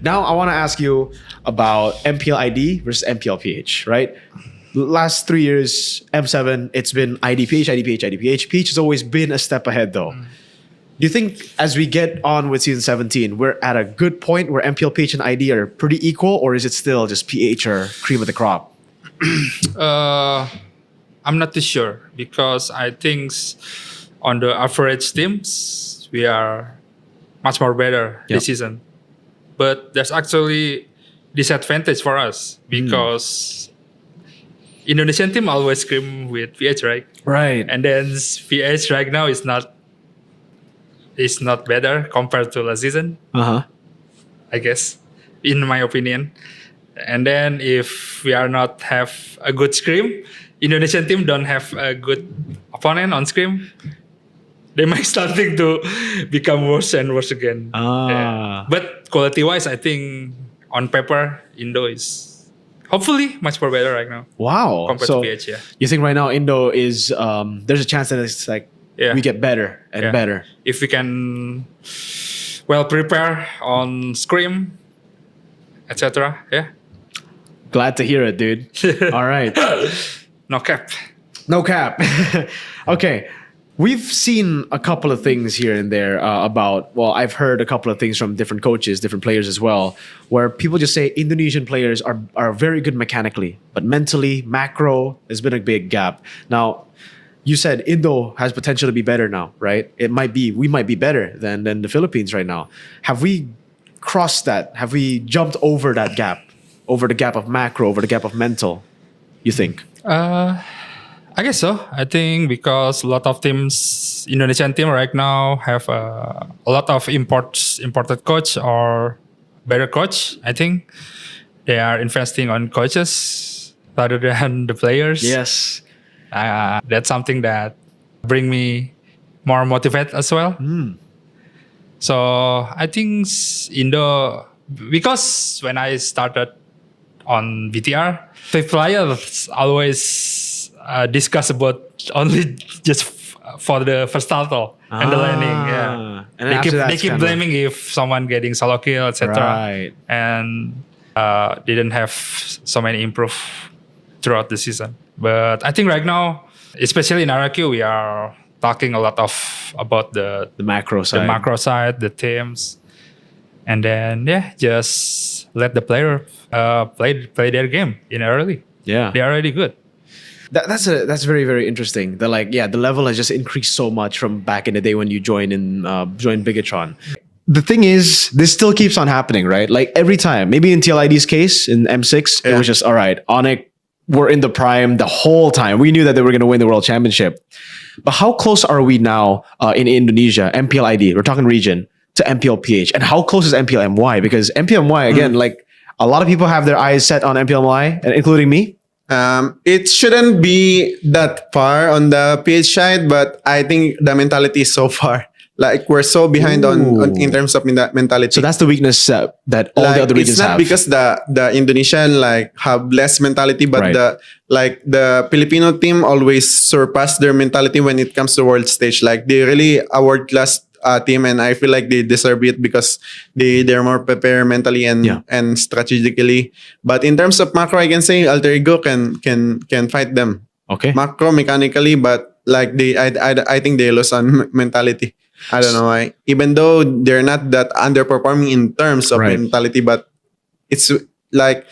Now I want to ask you about MPL ID versus MPL PH, right? Last 3 years, M7, it's been IDPH, IDPH, IDPH. PH has always been a step ahead though. Do you think as we get on with season 17, we're at a good point where MPL, PH, and ID are pretty equal, or is it still just PH or cream of the crop? I'm not too sure because I think on the average teams, we are much more better this season. But there's actually disadvantage for us because Indonesian team always scream with PH, right? Right. And then PH right now is not better compared to last season. I guess, in my opinion. And then if we are not have a good scrim, Indonesian team don't have a good opponent on scrim, they might starting to become worse and worse again. Yeah. But quality-wise, I think on paper, Indo is hopefully much more better right now. Wow. Compared to PH, yeah. You think right now Indo is, there's a chance that it's like, we get better and better. If we can well prepare on scrim, etc. Yeah. Glad to hear it, dude. All right. No cap. No cap. Okay. We've seen a couple of things here and there about, well, I've heard a couple of things from different coaches, different players as well, where people just say Indonesian players are very good mechanically, but mentally, macro, there's been a big gap. Now, you said Indo has potential to be better now, right? We might be better than the Philippines right now. Have we crossed that? Have we jumped over that gap? Over the gap of macro, over the gap of mental, you think? I guess so. I think because a lot of teams, Indonesian team right now have a lot of imported coach or better coach. I think they are investing on coaches rather than the players. Yes. That's something that bring me more motivated as well. So I think Indo, because when I started on VTR, the players always discuss about only just for the first title and the landing. Yeah, and they keep blaming if someone getting solo kill, etc. Right. And didn't have so many improve throughout the season. But I think right now, especially in RQ, we are talking a lot about the macro side, the teams, and then just let the player play their game in early. Yeah, they are already good. That's very, very interesting. The level has just increased so much from back in the day when you joined Bigatron. The thing is, this still keeps on happening, right? Like every time, maybe in TLID's case in M6, it was just all right. Onyx were in the prime the whole time. We knew that they were going to win the world championship. But how close are we now in Indonesia, MPL ID, we're talking region, to MPL PH? And how close is MPL MY? Because MPL MY, again, like a lot of people have their eyes set on MPL MY, including me. It shouldn't be that far on the PH side, but I think the mentality is so far. Like we're so behind on in terms of mentality. So that's the weakness that all the other regions have. It's not because the Indonesian have less mentality, but the Filipino team always surpass their mentality when it comes to world stage. Like they really a world class team, and I feel like they deserve it because they're more prepared mentally and strategically. But in terms of macro, I can say Alter Ego can fight them. Okay. Macro mechanically, but I think they lose on mentality. I don't know why. Even though they're not that underperforming in terms of mentality, but it's like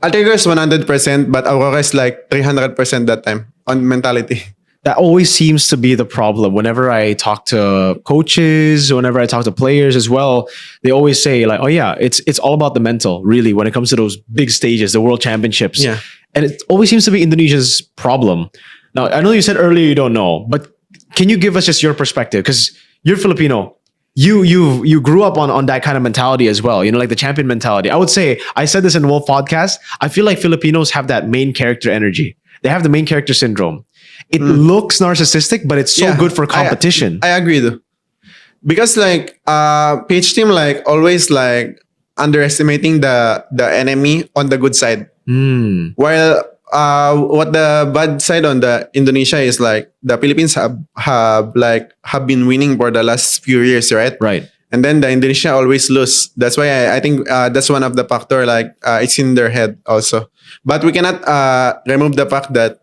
Alter Ego is 100%, but Aurora is like 300% that time on mentality. That always seems to be the problem. Whenever I talk to coaches, whenever I talk to players as well, they always say like, oh yeah, it's all about the mental, really, when it comes to those big stages, the world championships. Yeah. And it always seems to be Indonesia's problem. Now, I know you said earlier you don't know, but can you give us just your perspective? Because you're Filipino. You grew up on that kind of mentality as well, like the champion mentality. I would say, I said this in Wolf podcast, I feel like Filipinos have that main character energy. They have the main character syndrome. It looks narcissistic, but it's so good for competition. I agree though. Because PH team always underestimating the enemy on the good side. While what the bad side on the Indonesia is the Philippines have been winning for the last few years, right? Right. and then the Indonesia always lose. That's why I think that's one of the factor. Like it's in their head also. But we cannot remove the fact that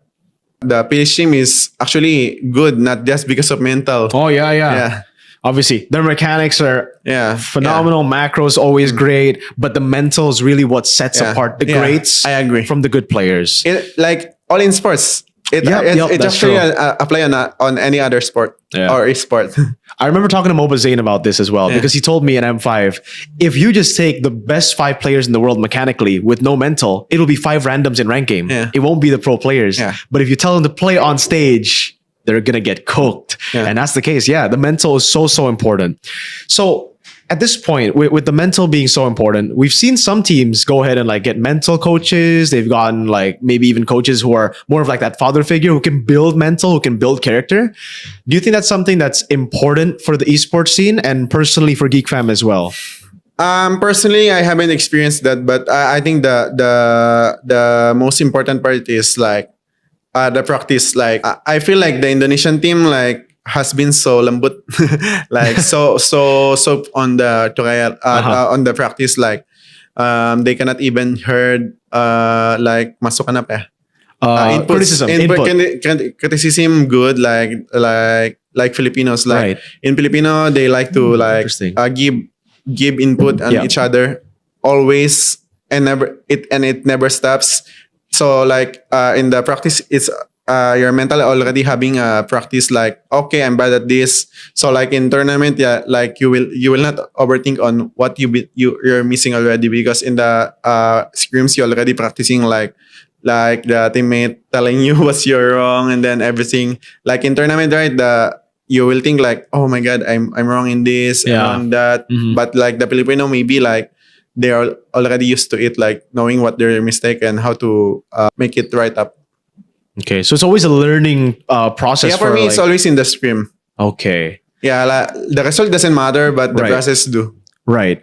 the PH team is actually good, not just because of mental. Oh yeah. Obviously, their mechanics are phenomenal. Macros always great, but the mental is really what sets apart the greats. I agree. From the good players. Like all in sports, it that's actually true. apply on any other sport or e-sport. I remember talking to Moba Zane about this as well because he told me in M5, if you just take the best 5 players in the world mechanically with no mental, it'll be 5 randoms in rank game. Yeah. It won't be the pro players. Yeah. But if you tell them to play on stage, they're going to get cooked. Yeah. And that's the case. Yeah, the mental is so important. So at this point, with the mental being so important, we've seen some teams go ahead and like get mental coaches. They've gotten like maybe even coaches who are more of like that father figure who can build mental, who can build character. Do you think that's something that's important for the esports scene and personally for Geek Fam as well? Personally, I haven't experienced that, but I think the most important part is like the practice. Like I feel like the Indonesian team like has been so lembut, like so on the trial, on the practice. Like they cannot even heard like masuk ka na pa. Criticism good like Filipinos, like in Filipino they like to like give input on each other always, and it never stops. So like in the practice, it's you're mentally already having a practice like, okay, I'm bad at this. So like in tournament, like you will not overthink on what you're missing already, because in the scrims you're already practicing like the teammate telling you what's you're wrong, and then everything. Like in tournament, right, you will think like, oh my god, I'm wrong in this, I'm wrong in that. But like the Filipino, maybe like they are already used to it, like knowing what their mistake and how to make it right up. Okay, so it's always a learning process. Yeah, for me, it's always in the scrim. Okay. Yeah, the result doesn't matter, but the process do. Right.